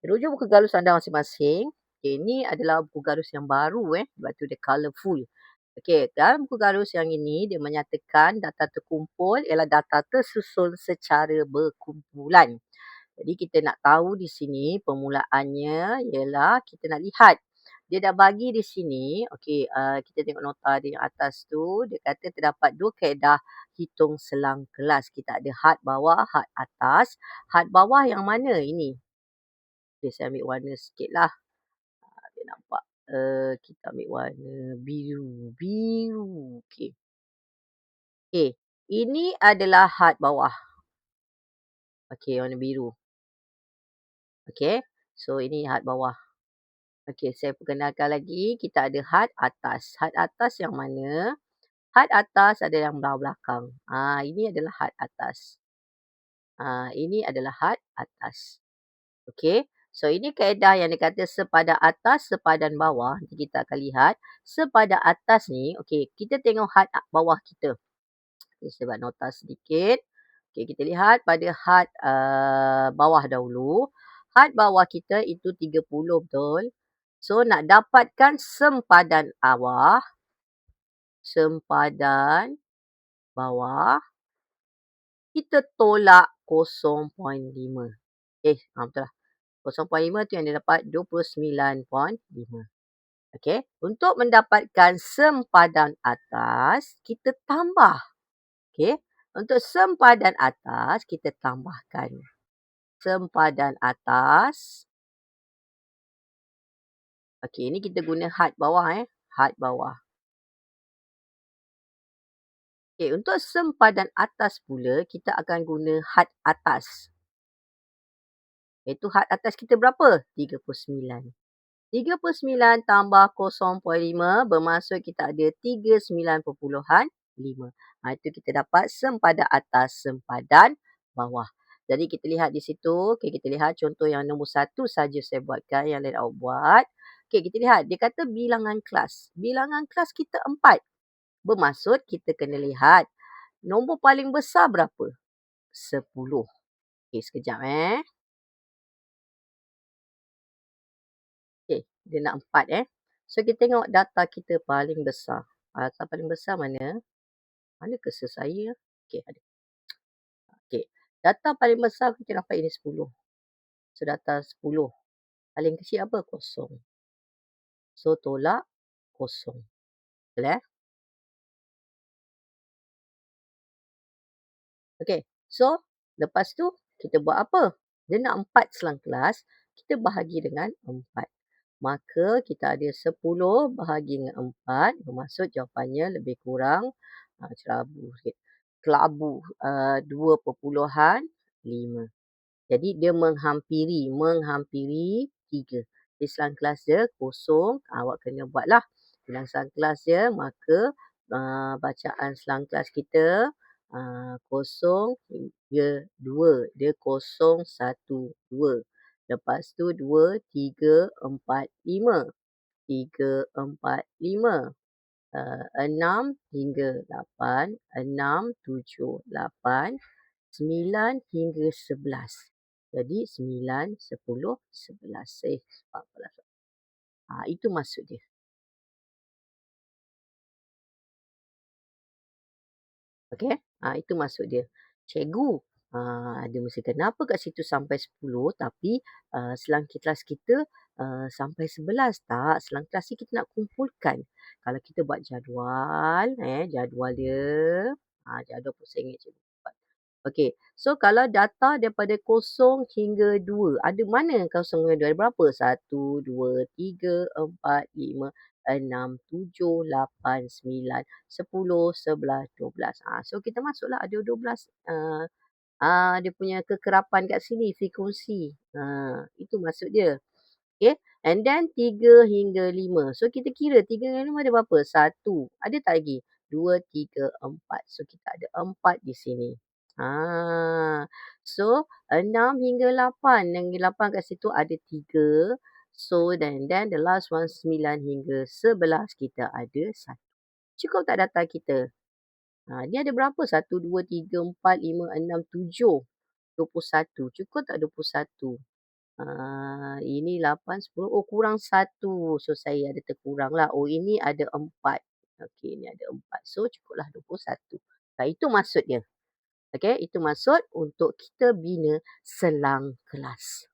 Rujuk buku galus anda masing-masing. Okey, ini adalah buku galus yang baru sebab tu dia colourful. Okey, dalam buku galus yang ini dia menyatakan data terkumpul ialah data tersusun secara berkumpulan. Jadi kita nak tahu di sini permulaannya ialah kita nak lihat. Dia dah bagi di sini, okey, kita tengok nota di atas tu, dia kata terdapat 2 kaedah hitung selang kelas. Kita ada had bawah, had atas. Had bawah yang mana ini? Okay, saya ambil warna sikit lah. Dia nampak. Kita ambil warna biru. Biru. Okey. Okay. Ini adalah had bawah. Okey, warna biru. Okey. So, ini had bawah. Okey, saya perkenalkan lagi. Kita ada had atas. Had atas yang mana? Had atas ada yang belah belakang. Ini adalah had atas. Ini adalah had atas. Okey. So, ini kaedah yang dikata sepadan atas, sepadan bawah. Nanti kita akan lihat. Sepadan atas ni, okey, kita tengok had bawah kita. Okay, saya buat nota sedikit. Okey, kita lihat pada had bawah dahulu. Had bawah kita itu 30, betul? So, nak dapatkan sempadan bawah. Sempadan bawah. Kita tolak 0.5. Betul lah. 0.5 tu yang dia dapat 29.5. Okey, untuk mendapatkan sempadan atas, kita tambah. Okey, untuk sempadan atas, kita tambahkan. Sempadan atas. Okey, ini kita guna had bawah. Had bawah. Okey, untuk sempadan atas pula, kita akan guna had atas. Iaitu had atas kita berapa? 39. 39 tambah 0.5 bermaksud kita ada 39.5. Itu kita dapat sempadan atas, sempadan bawah. Jadi kita lihat di situ. Okay, kita lihat contoh yang nombor 1 saja saya buatkan. Yang lain awak buat. Okay, kita lihat. Dia kata bilangan kelas. Bilangan kelas kita 4. Bermaksud kita kena lihat nombor paling besar berapa? 10. Okay, sekejap. Okay, dia nak 4 So, kita tengok data kita paling besar. Data paling besar mana? Mana cursor saya? Okay, ada. Okay, data paling besar kita dapat ini 10. So, data 10. Paling kecil apa? 0. So, tolak 0. Boleh? Okay, so, lepas tu kita buat apa? Dia nak 4 selang kelas. Kita bahagi dengan 4. Maka kita ada 10 bahagi dengan 4. Bermaksud jawapannya lebih kurang kelabu 2.5. Jadi dia menghampiri 3. Di selang kelas dia 0. Awak kena buatlah bilang selang kelas dia. Maka bacaan selang kelas kita 0 hingga 2. Dia 0, 1, 2. Lepas tu 2, 3, 4, 5. 3, 4, 5. 6 hingga 8. 6, 7, 8. 9 hingga 11. Jadi 9, 10, 11. 14. Itu maksud dia. Okey? Itu maksud dia. Cikgu, ada mesti kenapa kat situ sampai 10 tapi selang kelas kita sampai 11? Tak, selang kelas ni kita nak kumpulkan. Kalau kita buat jadual, jadual dia. Jadual pun saya ingat cikgu buat. Okey, so kalau data daripada 0 hingga 2, ada mana 0 hingga 2? Ada berapa? 1, 2, 3, 4, 5, 6, 7, 8, 9, 10, 11, 12. So kita masuklah ada 12. Dia punya kekerapan kat sini, frekuensi. Itu maksud dia. Okay. And then 3 hingga 5. So kita kira 3 hingga 5 ada berapa? 1. Ada tak lagi? 2, 3, 4. So kita ada 4 di sini. So 6 hingga 8. Yang 8 kat situ ada 3. So then the last one 9 hingga 11 kita ada 1. Cukup tak data kita? Dia ada berapa? 1, 2, 3, 4, 5, 6, 7. 21. Cukup tak 21? Ini 8, 10. Oh, kurang 1. So, saya ada terkurang lah. Oh, ini ada 4. Okey, ini ada 4. So, cukuplah 21. Itu maksud dia. Okey, itu maksud untuk kita bina selang kelas.